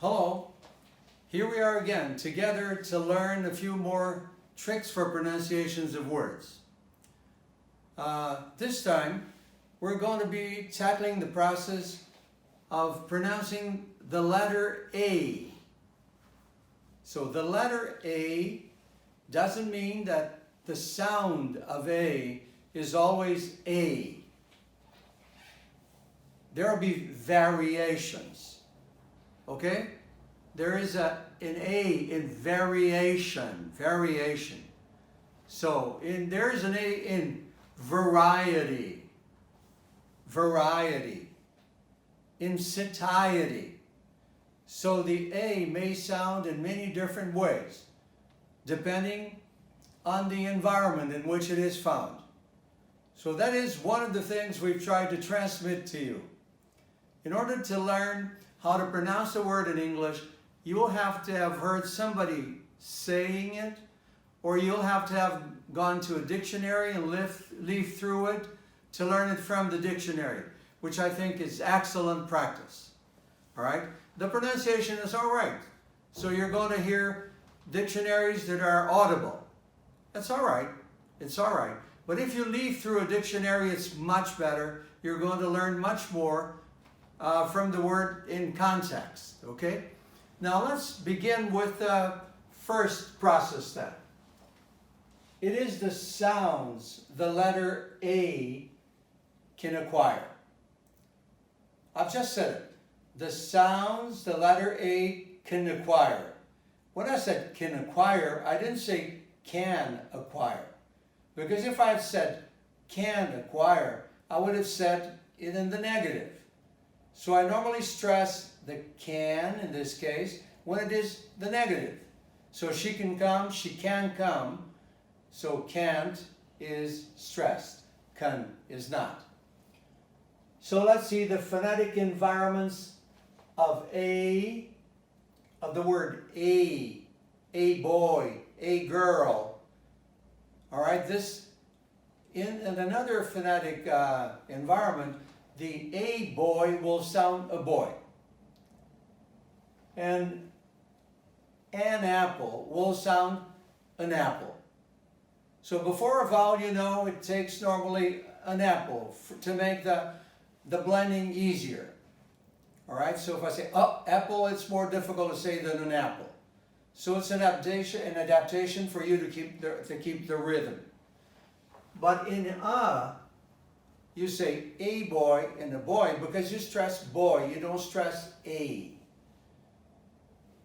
Hello, here we are again together to learn a few more tricks for pronunciations of words. This time we're going to be tackling the process of pronouncing the letter A. So the letter A doesn't mean that the sound of A is always A. There will be variations. Okay? There is an A in variation. So there is an A in variety. In satiety. So the A may sound in many different ways, depending on the environment in which it is found. So that is one of the things we've tried to transmit to you. In order to learn how to pronounce a word in English, you will have to have heard somebody saying it, or you'll have to have gone to a dictionary and leaf through it to learn it from the dictionary, which I think is excellent practice. All right? The pronunciation is all right. So you're going to hear dictionaries that are audible. That's all right. It's all right. But if you leaf through a dictionary, it's much better. You're going to learn much more from the word in context, okay? Now let's begin with the first process then. It is the sounds the letter A can acquire. I've just said it. The sounds the letter A can acquire. When I said can acquire, I didn't say can acquire. Because if I had said can acquire, I would have said it in the negative. So I normally stress the can, in this case, when it is the negative. So she can come, she can come. So can't is stressed, can is not. So let's see the phonetic environments of A, of the word a boy, a girl. All right, this, in another phonetic environment, the A boy will sound a boy. And an apple will sound an apple. So before a vowel, you know, it takes normally an apple to make the blending easier. All right, so if I say apple, it's more difficult to say than an apple. So it's an adaptation for you to keep the rhythm. But in you say a boy and a boy because you stress boy, you don't stress a.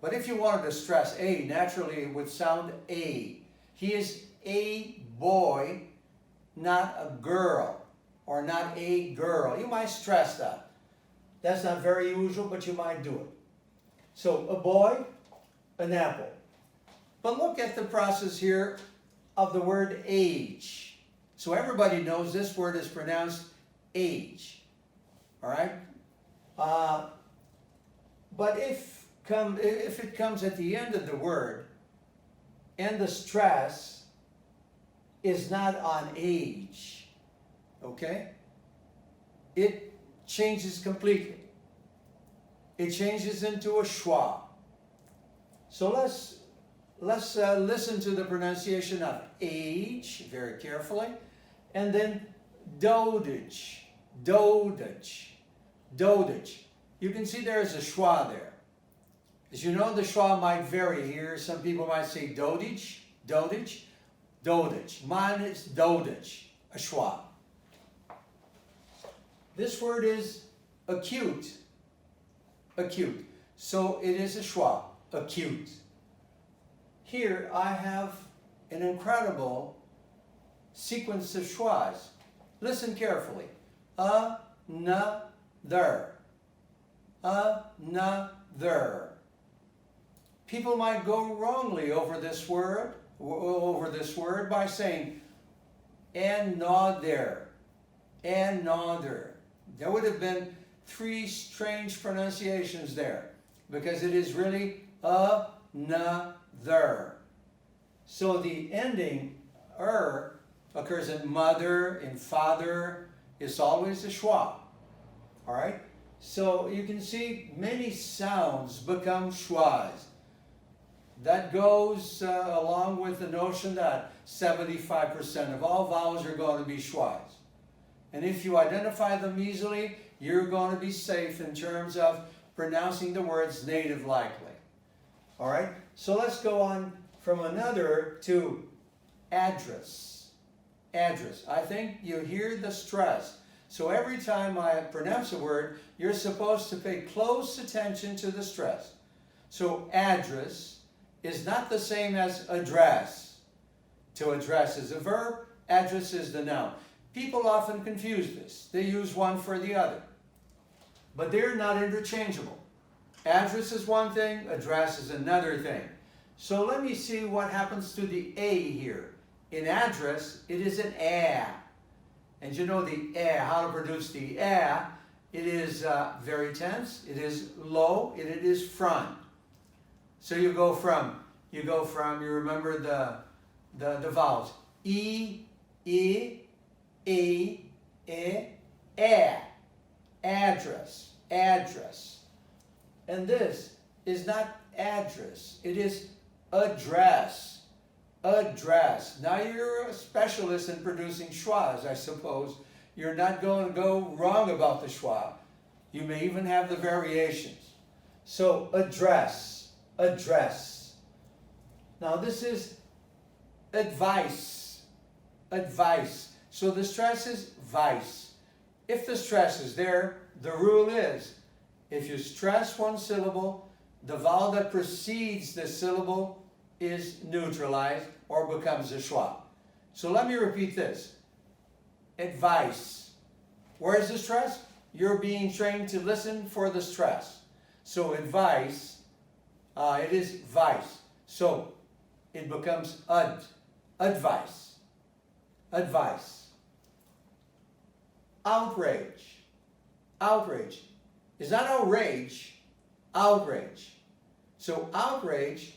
But if you wanted to stress a, naturally it would sound a. He is a boy, not a girl, or not a girl. You might stress that. That's not very usual, but you might do it. So a boy, an apple. But look at the process here of the word age. So everybody knows this word is pronounced age. All right? But if it comes at the end of the word and the stress is not on age, okay? It changes completely. It changes into a schwa. So let's listen to the pronunciation of age very carefully, and then dotage. You can see there is a schwa there. As you know, the schwa might vary here. Some people might say dotage. Mine is dotage, a schwa. This word is acute. So it is a schwa, acute. Here I have an incredible sequence of schwas. Listen carefully. Another. People might go wrongly over this word by saying another. There would have been three strange pronunciations there because it is really another. So the ending occurs in mother, in father. It's always a schwa. All right? So you can see many sounds become schwas. That goes along with the notion that 75% of all vowels are going to be schwas. And if you identify them easily, you're going to be safe in terms of pronouncing the words native likely. All right, so let's go on from another to address. Address. I think you hear the stress. So every time I pronounce a word, you're supposed to pay close attention to the stress. So address is not the same as address. To address is a verb, address is the noun. People often confuse this. They use one for the other. But they're not interchangeable. Address is one thing, address is another thing. So let me see what happens to the A here. In address, it is an A. And you know the A, how to produce the A. It is very tense, it is low, and it is front. So you remember the vowels. E, E, E, A. Address, address. And this is not address, it is address. Address. Now you're a specialist in producing schwas, I suppose. You're not going to go wrong about the schwa. You may even have the variations. So address, address. Now this is advice, advice. So the stress is vice. If the stress is there, the rule is, if you stress one syllable, the vowel that precedes the syllable is neutralized or becomes a schwa. So let me repeat this. Advice. Where is the stress? You're being trained to listen for the stress. So advice, it is vice. So it becomes advice. Advice. Outrage. Outrage. Is not outrage, outrage. So outrage,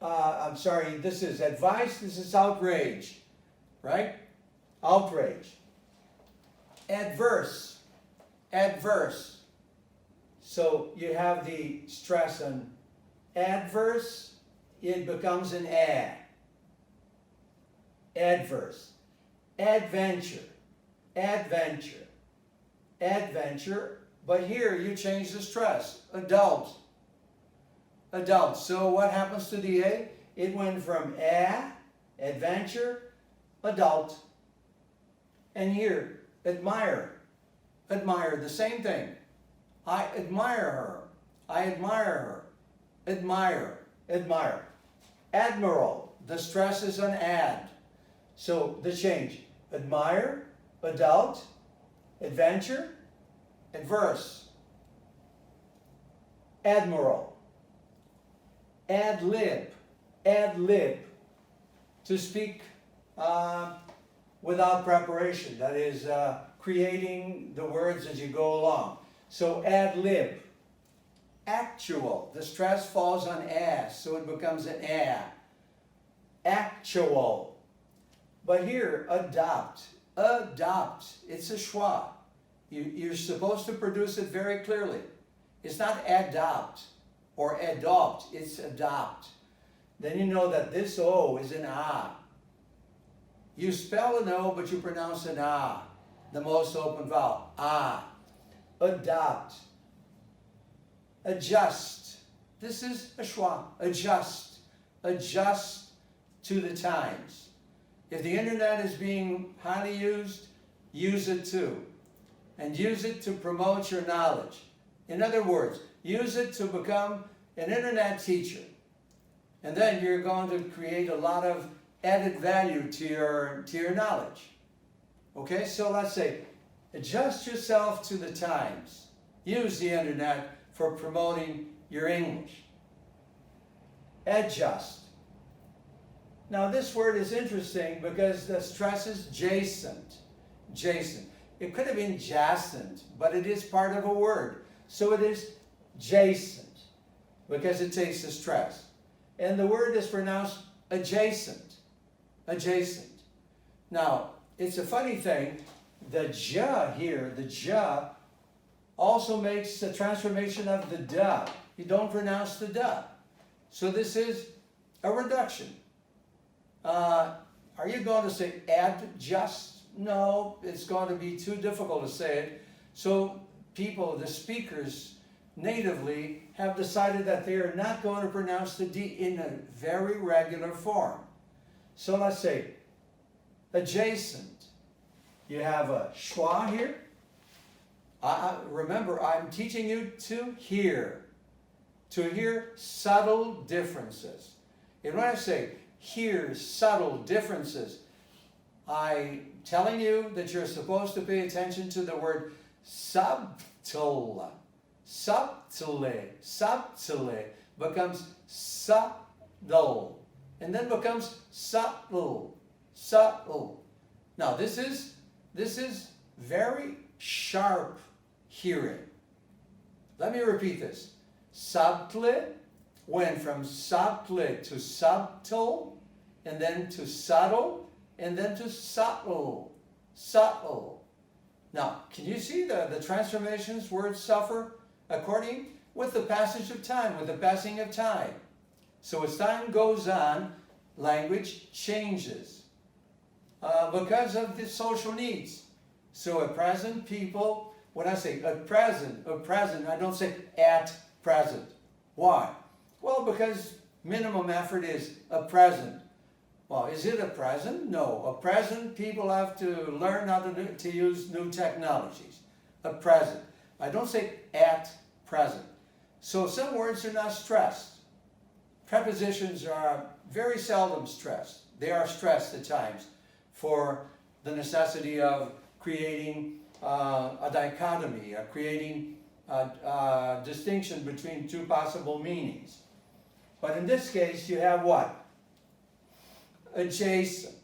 I'm sorry, this is advice, this is outrage, right? Outrage. Adverse, adverse. So you have the stress on adverse, it becomes an A. Adverse. Adventure, adventure, adventure, but here you change the stress, adult. Adult. So what happens to the A? It went from A, adventure, adult. And here, admire. Admire, the same thing. I admire her. I admire her. Admire, admire. Admiral, the stress is on ad. So the change, admire, adult, adventure, adverse. Admiral. Adlib, adlib, to speak without preparation, that is creating the words as you go along. So adlib. Actual, the stress falls on as, so it becomes an A. Actual. But here, adopt, adopt, it's a schwa. You're supposed to produce it very clearly. It's not adopt or adopt, it's adopt. Then you know that this O is an A. You spell an O, but you pronounce an A, the most open vowel, A. Adopt. Adjust. This is a schwa. Adjust. Adjust to the times. If the internet is being highly used, use it too. And use it to promote your knowledge. In other words, use it to become an internet teacher. And then you're going to create a lot of added value to your knowledge. Okay, so let's say, adjust yourself to the times. Use the internet for promoting your English. Adjust. Now this word is interesting because the stress is jacent. Jacent. It could have been jacent, but it is part of a word. So it is jacent because it takes the stress. And the word is pronounced adjacent. Adjacent. Now, it's a funny thing. the j here, the j, also makes the transformation of the da. You don't pronounce the da. So this is a reduction. Are you going to say adjust? No, it's going to be too difficult to say it. So people, the speakers, natively have decided that they are not going to pronounce the D in a very regular form. So let's say adjacent. You have a schwa here. Remember, I'm teaching you to hear subtle differences. And when I say hear subtle differences, I'm telling you that you're supposed to pay attention to the word subtle. Subtile becomes subtle, and then becomes subtle. Now this is very sharp hearing. Let me repeat this. Subtle went from subtle to subtle, and then to subtle, and then to subtle. Now, can you see the transformations words suffer according with the passage of time, with the passing of time? So as time goes on, language changes because of the social needs. So at present, people, when I say at present, I don't say at present. Why? Well, because minimum effort is a present. Well, is it a present? No. A present, people have to learn how to use new technologies. A present. I don't say at present. So some words are not stressed. Prepositions are very seldom stressed. They are stressed at times for the necessity of creating a dichotomy, creating a distinction between two possible meanings. But in this case, you have what? Adjacent.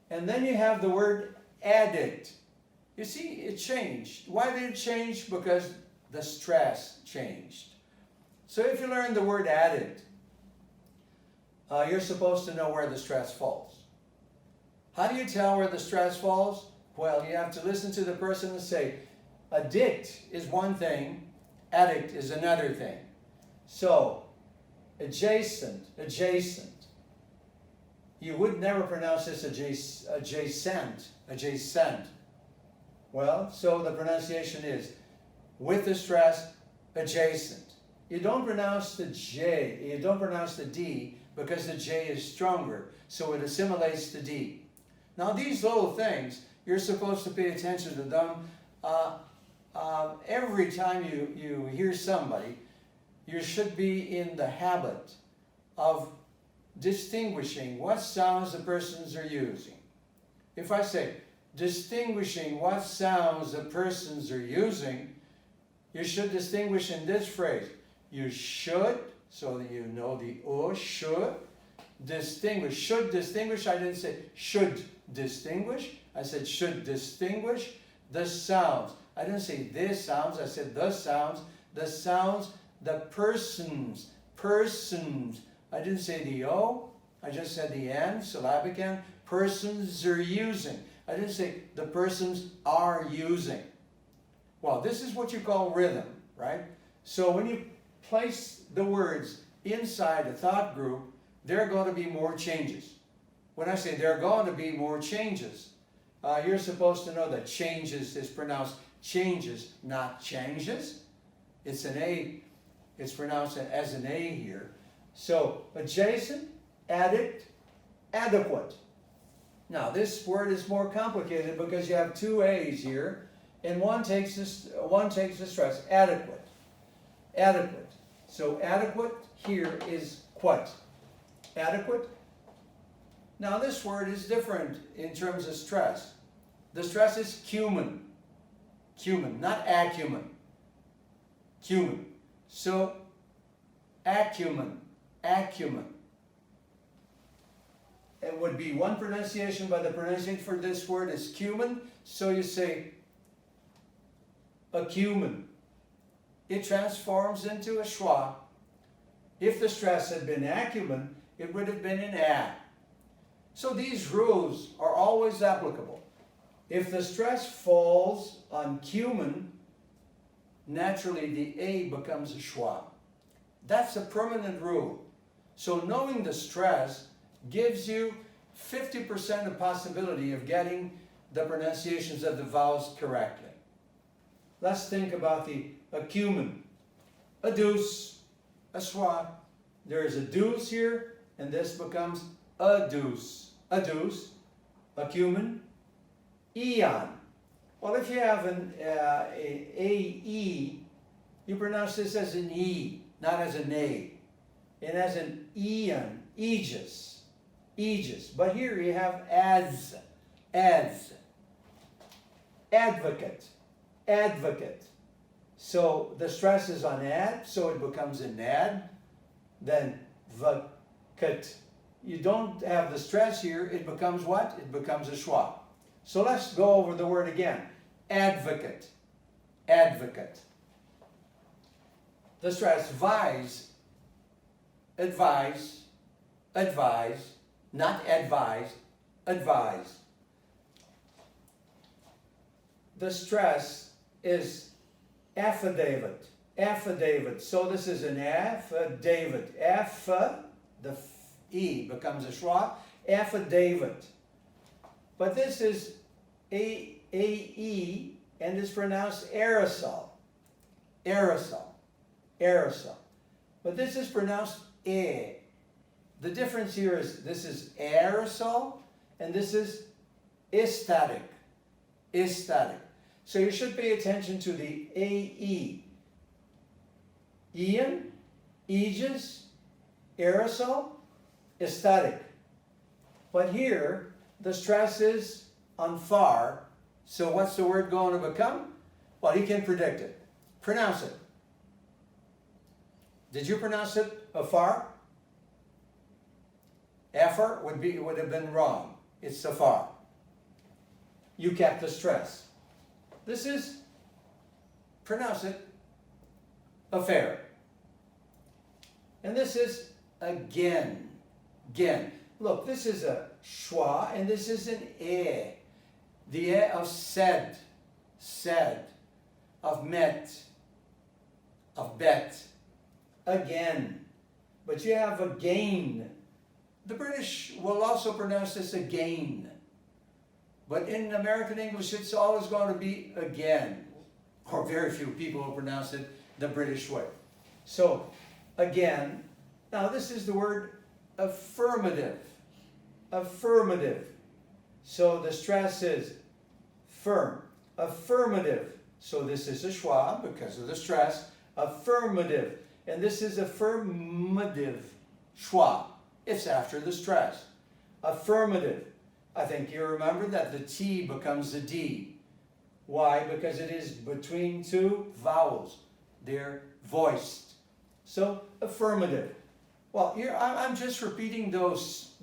And then you have the word addict. You see, it changed. Why did it change? Because the stress changed. So if you learn the word addict, you're supposed to know where the stress falls. How do you tell where the stress falls? Well, you have to listen to the person and say, addict is one thing, addict is another thing. So, adjacent. You would never pronounce this adjacent. Well, so the pronunciation is, with the stress, adjacent. You don't pronounce the J, you don't pronounce the D, because the J is stronger, so it assimilates the D. Now these little things, you're supposed to pay attention to them. Every time you hear somebody, you should be in the habit of distinguishing what sounds the persons are using. If I say, distinguishing what sounds the persons are using, you should distinguish in this phrase. You should, so that you know the O, should, distinguish. Should distinguish, I didn't say should distinguish, I said should distinguish the sounds. I didn't say this sounds, I said the sounds, the persons. I didn't say the O, I just said the N, syllabic N. Persons are using. I didn't say the persons are using. Well, this is what you call rhythm, right? So when you place the words inside a thought group, there are going to be more changes. When I say there are going to be more changes, you're supposed to know that changes is pronounced changes, not changes. It's an A, it's pronounced as an A here. So adjacent, addict, adequate. Now this word is more complicated because you have two A's here, and one takes the stress. Adequate. So adequate here is what? Adequate. Now this word is different in terms of stress. The stress is cumen, not acumen. Cumen. So acumen. It would be one pronunciation, but the pronunciation for this word is cumen. So you say acumen. It transforms into a schwa. If the stress had been acumen, it would have been an a. So these rules are always applicable. If the stress falls on acumen, naturally the A becomes a schwa. That's a permanent rule. So knowing the stress gives you 50% of possibility of getting the pronunciations of the vowels correctly. Let's think about the acumen. A deuce, a schwa. There is a deuce here, and this becomes a deuce. A deuce, acumen, eon. Well, if you have an A-E, you pronounce this as an E, not as an A. And as an eon, aegis, aegis. But here you have ads, advocate, advocate. So the stress is on ad, so it becomes an ad, then vacate. You don't have the stress here, it becomes what? It becomes a schwa. So let's go over the word again. Advocate, advocate. The stress vise, advise, advise, not advise, advise. The stress is affidavit, affidavit. So this is an affidavit. The E becomes a schwa, affidavit. But this is A-E, and it's pronounced aerosol, aerosol, aerosol. But this is pronounced E. The difference here is this is aerosol, and this is aesthetic, aesthetic. So you should pay attention to the A-E. Eon, aegis, aerosol, aesthetic. But here, the stress is on far, so what's the word going to become? Well, you can predict it. Pronounce it. Did you pronounce it afar? Effort would have been wrong. It's afar. You kept the stress. This is, pronounce it, affair. And this is again, again. Look, this is a schwa, and this is an e. The e of said, of met, of bet, again. But you have again. The British will also pronounce this again. But in American English, it's always going to be again. Or very few people will pronounce it the British way. So, again. Now, this is the word affirmative. Affirmative. So the stress is firm. Affirmative. So this is a schwa because of the stress. Affirmative. And this is affirmative schwa. It's after the stress. Affirmative. I think you remember that the T becomes the D. Why? Because it is between two vowels. They're voiced. So affirmative. Well, here I'm just repeating those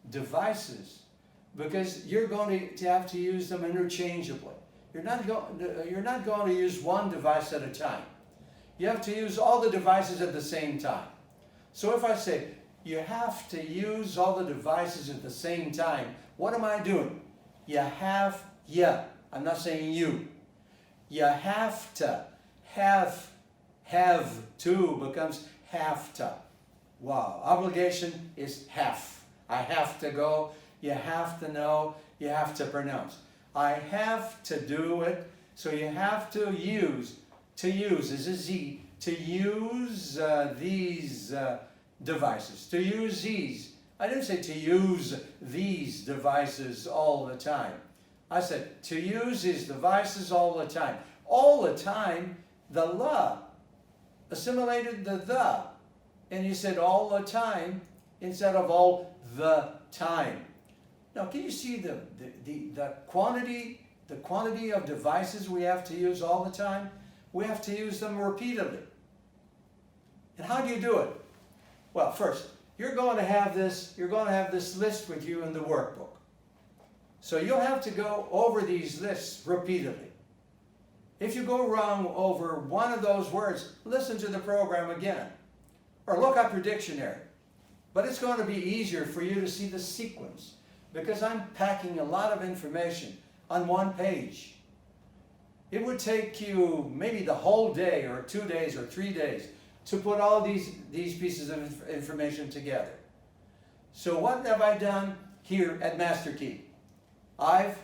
devices because you're going to have to use them interchangeably. You're not going to use one device at a time. You have to use all the devices at the same time. So if I say you have to use all the devices at the same time, what am I doing? You have, yeah. I'm not saying you. You have to. Have to becomes have to. Wow. Obligation is have. I have to go. You have to know. You have to pronounce. I have to do it. So you have to use. To use is a Z. To use these devices. To use these. I didn't say to use these devices all the time. I said to use these devices all the time. All the time, the la assimilated the. And you said all the time instead of all the time. Now, can you see the quantity of devices we have to use all the time? We have to use them repeatedly. And how do you do it? Well, first, you're going to have this list with you in the workbook. So you'll have to go over these lists repeatedly. If you go wrong over one of those words, listen to the program again. Or look up your dictionary. But it's going to be easier for you to see the sequence because I'm packing a lot of information on one page. It would take you maybe the whole day or 2 days or 3 days to put all these pieces of information together. So what have I done here at Master Key? I've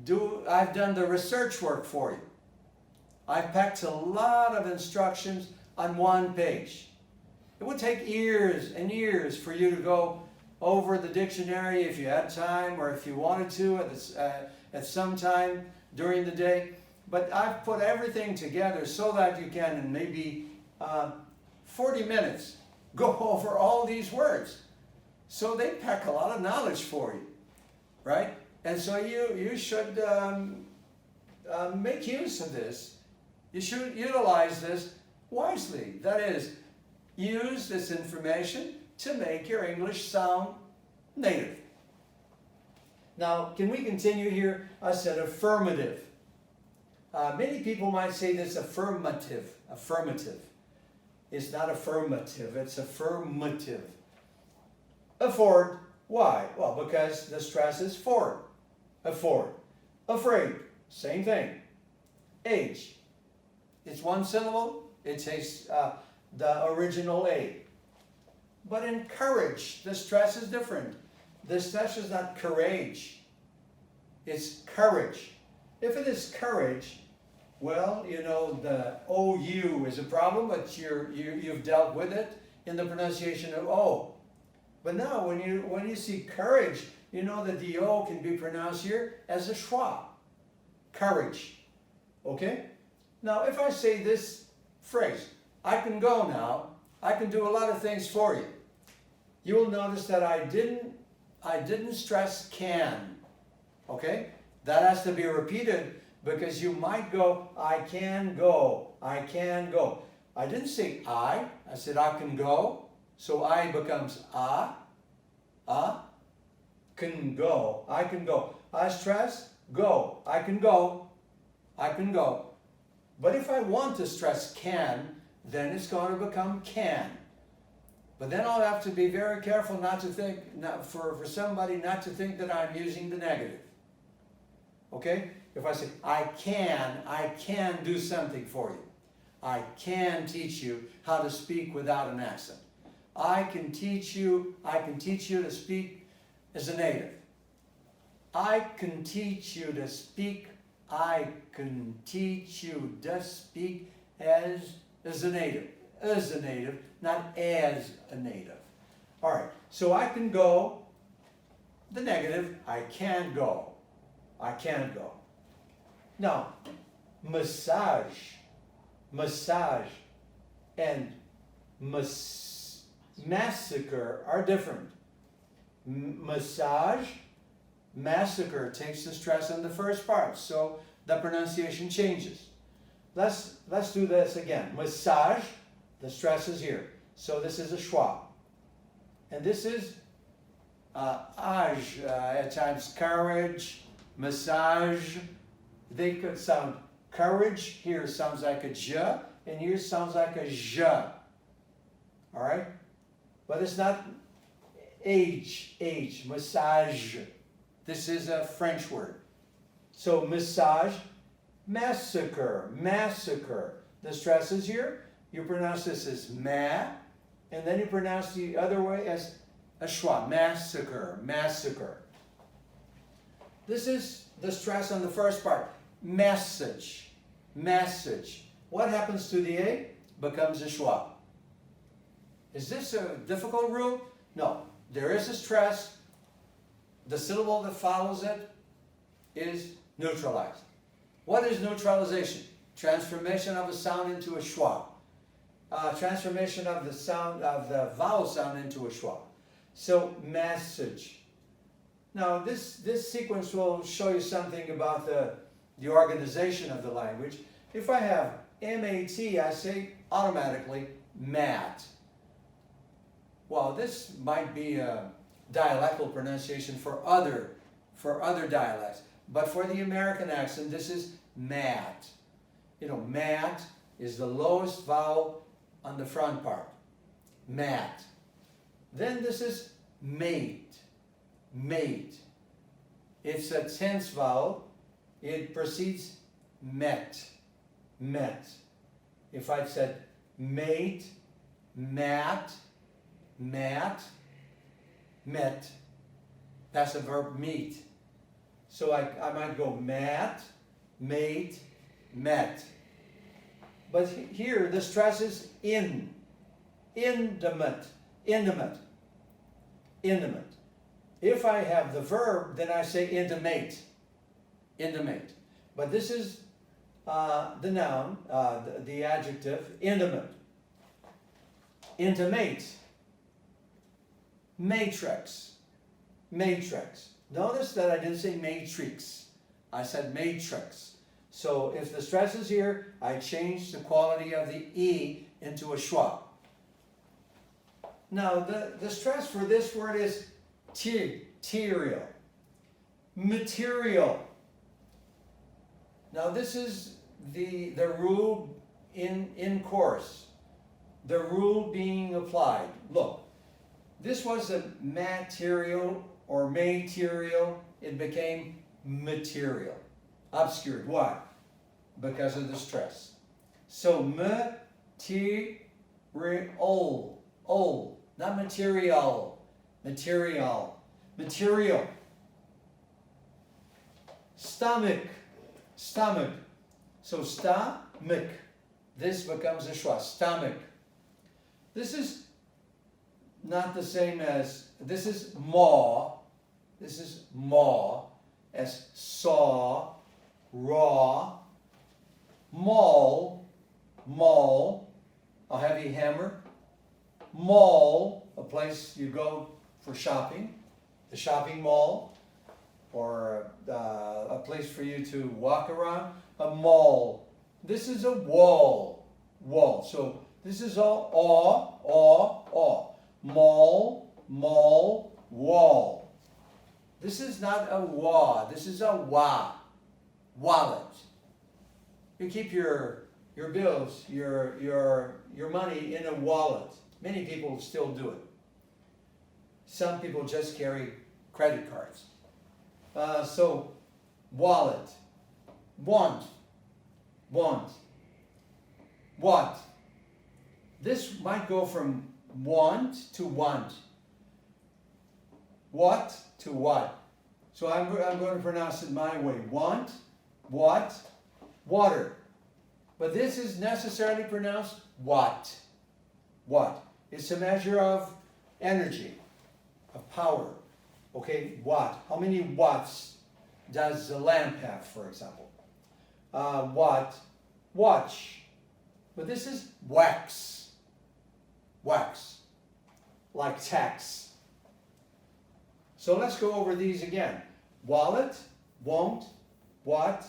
done the research work for you. I've packed a lot of instructions on one page. It would take years and years for you to go over the dictionary if you had time or if you wanted to at some time during the day. But I've put everything together so that you can in maybe 40 minutes go over all these words. So they pack a lot of knowledge for you, right? And so you should make use of this. You should utilize this wisely. That is, use this information to make your English sound native. Now, can we continue here? I said affirmative. Many people might say this affirmative. Affirmative. It's not affirmative, it's affirmative. Afford. Why? Well, because the stress is forward. Afford. Afraid. Same thing. Age. It's one syllable. It takes the original A. But in courage, the stress is different. The stress is not courage. It's courage. If it is courage, well, you know, the OU is a problem, but you've dealt with it in the pronunciation of O. But now, when you see courage, you know that the O can be pronounced here as a schwa. Courage. Okay? Now, if I say this phrase, I can go now, I can do a lot of things for you. You will notice that I didn't stress can. Okay? That has to be repeated because you might go, I can go, I can go. I didn't say I said I can go. So I becomes can go, I can go. I stress, go, I can go, I can go. But if I want to stress can, then it's going to become can. But then I'll have to be very careful not to think, for somebody not to think that I'm using the negative. Okay? If I say, I can do something for you. I can teach you how to speak without an accent. I can teach you to speak as a native. I can teach you to speak, I can teach you to speak as a native. As a native, not as a native. All right, so I can go, the negative, I can go. I can go. Now, massage and massacre are different. Massacre takes the stress on the first part, so the pronunciation changes. Let's do this again. Massage, the stress is here. So this is a schwa. And this is at times courage, massage. They could sound courage, here sounds like a j, and here sounds like a j. All right? But it's not age, massage. This is a French word. So massage, massacre. The stress is here. You pronounce this as ma, and then you pronounce the other way as a schwa, massacre. This is the stress on the first part. Message. What happens to the A? Becomes a schwa. Is this a difficult rule? No. There is a stress. The syllable that follows it is neutralized. What is neutralization? Transformation of a sound into a schwa. Transformation of the sound of the vowel sound into a schwa. So message. Now this sequence will show you something about the organization of the language. If I have M-A-T, I say automatically mat. Well, this might be a dialectal pronunciation for other dialects, but for the American accent, this is mat. You know, mat is the lowest vowel on the front part. Mat. Then this is mate. Mate. It's a tense vowel. It precedes met. Met. If I said mate, mat, mat, met. That's a verb meet. So I might go mat, mate, met. But here the stress is in. Intimate. Intimate. Intimate. If I have the verb, then I say intimate. Intimate. But this is the noun, the adjective, intimate. Intimate. Matrix. Matrix. Notice that I didn't say matrix. I said matrix. So if the stress is here, I change the quality of the E into a schwa. Now the stress for this word is material. Material. Now this is the rule in course. The rule being applied. Look, this was a material or material. It became material. Obscured. Why? Because of the stress. So material. Old. Not material. Material. Material. Stomach. Stomach. So stomach. This becomes a schwa. Stomach. This is not the same as, this is maw. This is maw. As saw, raw, maul, maul, a heavy hammer, mall, a place you go for shopping, the shopping mall, or a place for you to walk around, a mall. This is a wall, wall. So this is all mall, mall, wall. This is not a wa, this is a wa, wallet. You keep your bills, your money in a wallet. Many people still do it. Some people just carry credit cards. So, wallet, want, want, what. This might go from want to want. What to what. So I'm going to pronounce it my way. Want, what, water. But this is necessarily pronounced what. What. It's a measure of energy, of power. Okay, watt. How many watts does a lamp have, for example? Watt, watch. But this is wax. Wax. Like tax. So let's go over these again. Wallet, won't, what,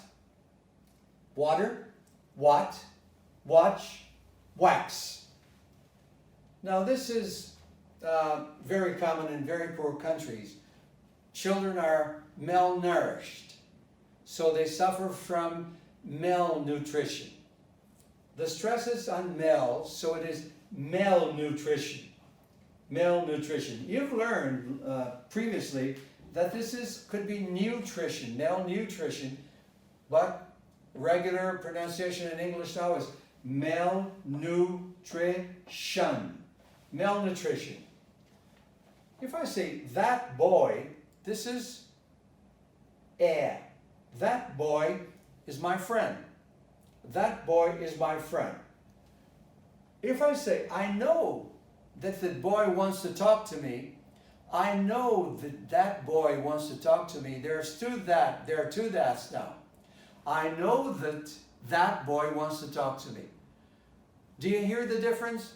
water, what, watch, wax. Now this is very common in very poor countries. Children are malnourished, so they suffer from malnutrition. The stress is on mal, so it is malnutrition. Malnutrition. You've learned previously that this could be nutrition, malnutrition, but regular pronunciation in English now is malnutrition. Malnutrition. If I say that boy, this is air. That boy is my friend. That boy is my friend. If I say, I know that the boy wants to talk to me, I know that that boy wants to talk to me. There are two that's now. I know that that boy wants to talk to me. Do you hear the difference?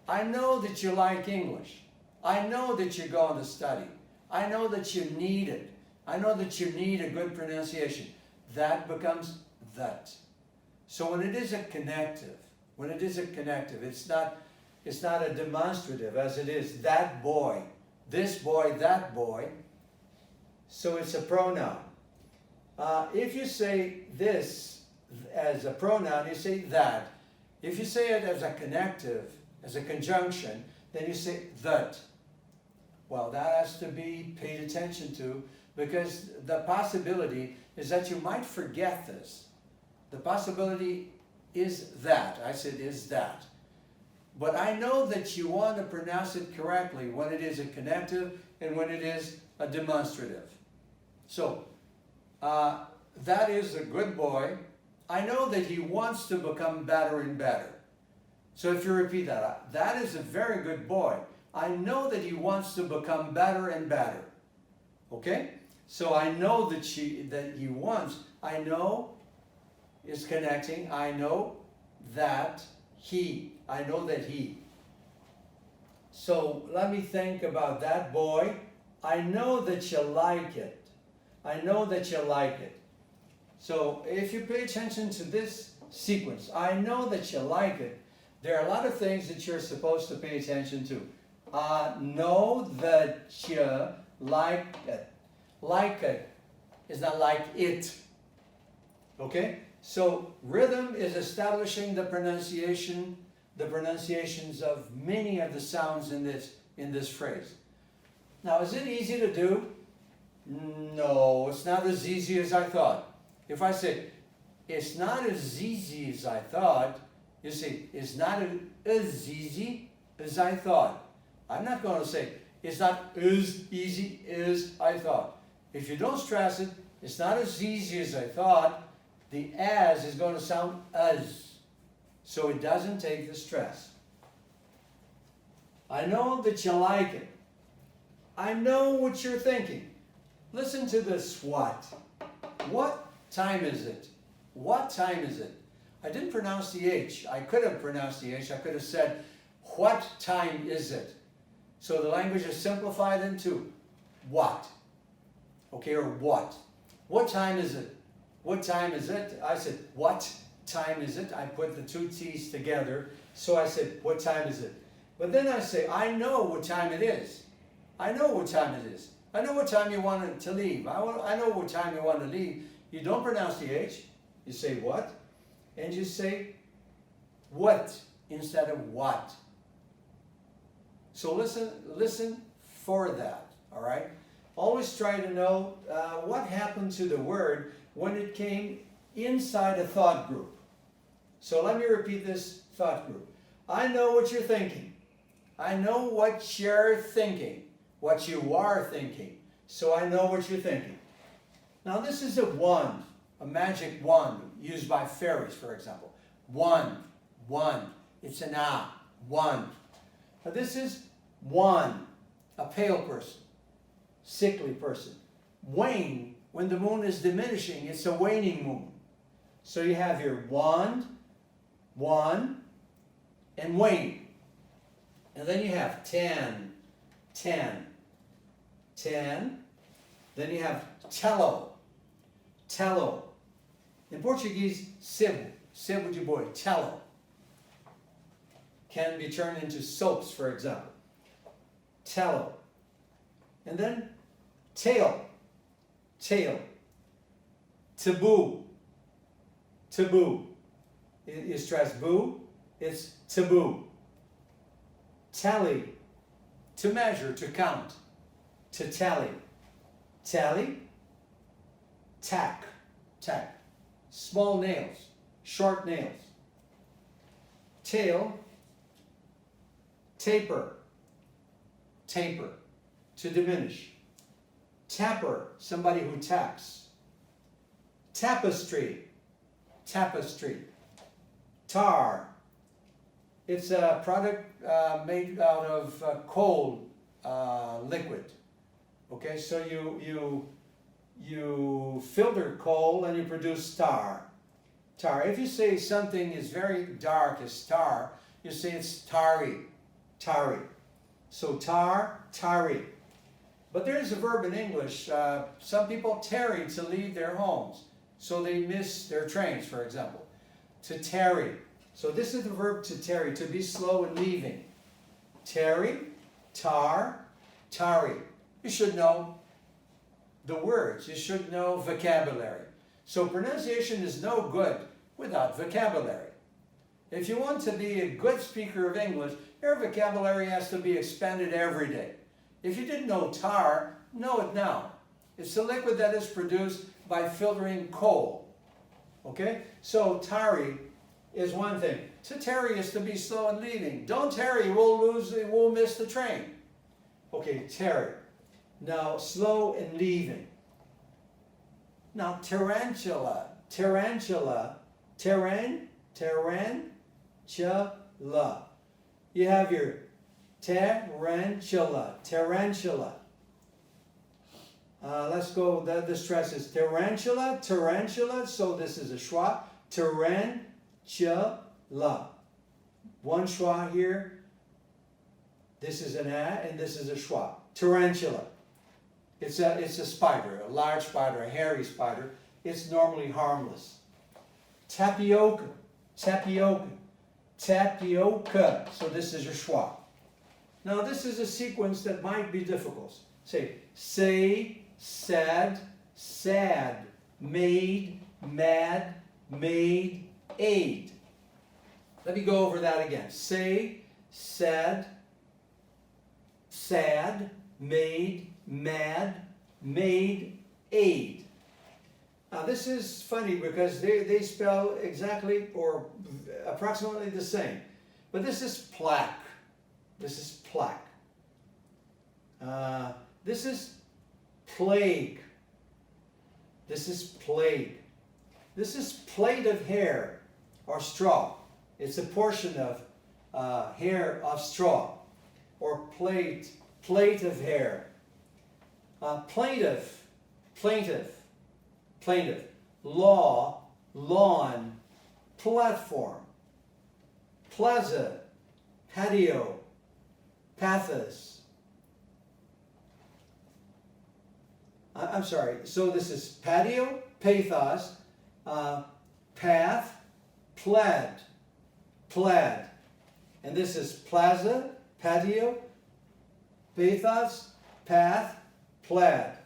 I know that you like English. I know that you're going to study. I know that you need it. I know that you need a good pronunciation. That becomes that. So when it is a connective, it's not a demonstrative as it is that boy, this boy, that boy. So it's a pronoun. If you say this as a pronoun, you say that. If you say it as a connective, as a conjunction, then you say that. Well, that has to be paid attention to, because the possibility is that you might forget this. The possibility is that. I said is that. But I know that you want to pronounce it correctly when it is a connective and when it is a demonstrative. So, that is a good boy. I know that he wants to become better and better. So if you repeat that, that is a very good boy. I know that he wants to become better and better. Okay? So I know that he wants. I know is connecting. I know that he. I know that he. So let me think about that boy. I know that you like it. I know that you like it. So if you pay attention to this sequence, I know that you like it. There are a lot of things that you're supposed to pay attention to. I know that you like it. Like it is not like it. Okay? So rhythm is establishing the pronunciations of many of the sounds in this phrase. Now, is it easy to do? No, it's not as easy as I thought. If I say, it's not as easy as I thought, you see, it's not as easy as I thought. I'm not going to say, it's not as easy as I thought. If you don't stress it, it's not as easy as I thought, the as is going to sound as. So it doesn't take the stress. I know that you like it. I know what you're thinking. Listen to this what. What time is it? What time is it? I didn't pronounce the H. I could have pronounced the H. I could have said, what time is it? So the language is simplified into what. Okay, or what. What time is it? What time is it? I said, what time is it? I put the two T's together. So I said, what time is it? But then I say, I know what time it is. I know what time it is. I know what time you want to leave. I know what time you want to leave. You don't pronounce the H. You say what? And you say what instead of what. So listen for that, all right? Always try to know what happened to the word when it came inside a thought group. So let me repeat this thought group. I know what you're thinking. I know what you're thinking. What you are thinking. So I know what you're thinking. Now this is a wand, a magic wand used by fairies, for example. Wand. It's an ah, wand. Now this is one, a pale person, sickly person. Wane, when the moon is diminishing, it's a waning moon. So you have here wand, and wane. And then you have 10. Then you have tello. In Portuguese, sebo de boi, tello. Can be turned into soaps, for example. Tello. And then tail. Taboo. You stress boo, it's taboo. Tally. To measure, to count. To tally. Tally. Tack. Small nails. Short nails. Tail. Taper. To diminish. Tapper. Somebody who taps. Tapestry. Tar. It's a product made out of coal liquid. Okay, so you filter coal and you produce tar. If you say something is very dark as tar, you say it's tarry. So tarry. But there's a verb in English. Some people tarry to leave their homes, so they miss their trains, for example. To tarry. So this is the verb to tarry, to be slow in leaving. Tarry, tarry. You should know the words. You should know vocabulary. So pronunciation is no good without vocabulary. If you want to be a good speaker of English, your vocabulary has to be expanded every day. If you didn't know tar, know it now. It's a liquid that is produced by filtering coal. Okay? So tarry is one thing. To tarry is to be slow in leaving. Don't tarry, we'll miss the train. Okay, tarry. Now, slow in leaving. Now, tarantula. Tarantula. Tarantula. You have your tarantula. Tarantula. Let's go, the stress is tarantula, tarantula, so this is a schwa, tarantula. One schwa here, this is an a, and this is a schwa. Tarantula. It's a spider, a large spider, a hairy spider. It's normally harmless. Tapioca, tapioca, tapioca. So this is your schwa. Now this is a sequence that might be difficult. Say, sad, sad, made, mad, made, aid. Let me go over that again. Say, sad, sad, made, mad, made, aid. Now this is funny because they spell exactly or approximately the same. But this is plaque. This is plaque. This is plague. This is plague. This is plate of hair or straw. It's a portion of hair of straw or plate of hair. Plaintiff, plaintiff, plaintiff. Law, lawn, platform. Plaza, patio, pathos. I'm sorry, so this is patio, pathos, path, plaid, plaid. And this is plaza, patio, pathos, path, plaid.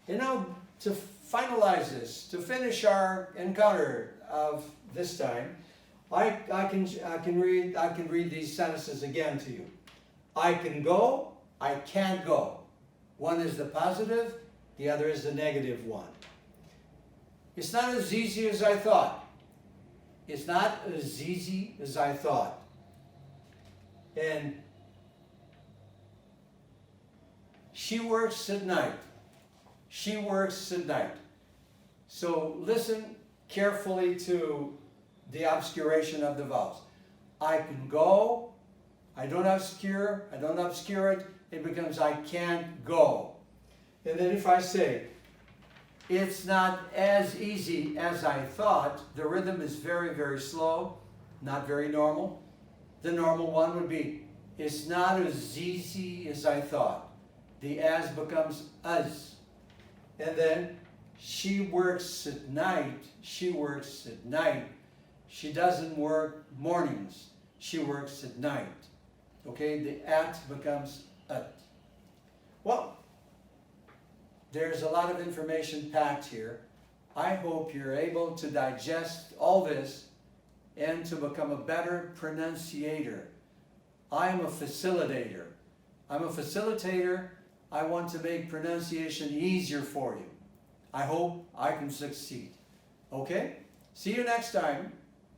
And now to finalize this, to finish our encounter of this time, I can read these sentences again to you. I can go, I can't go. One is the positive, the other is the negative one. It's not as easy as I thought. It's not as easy as I thought. And she works at night. She works at night. So listen carefully to the obscuration of the vowels. I can go, I don't obscure it, it becomes I can't go. And then if I say, it's not as easy as I thought, the rhythm is very, very slow, not very normal. The normal one would be, it's not as easy as I thought. The as becomes us. And then, she works at night, she works at night. She doesn't work mornings, she works at night. Okay, the at becomes at. Well, there's a lot of information packed here. I hope you're able to digest all this and to become a better pronunciator. I'm a facilitator. I'm a facilitator. I want to make pronunciation easier for you. I hope I can succeed. Okay? See you next time.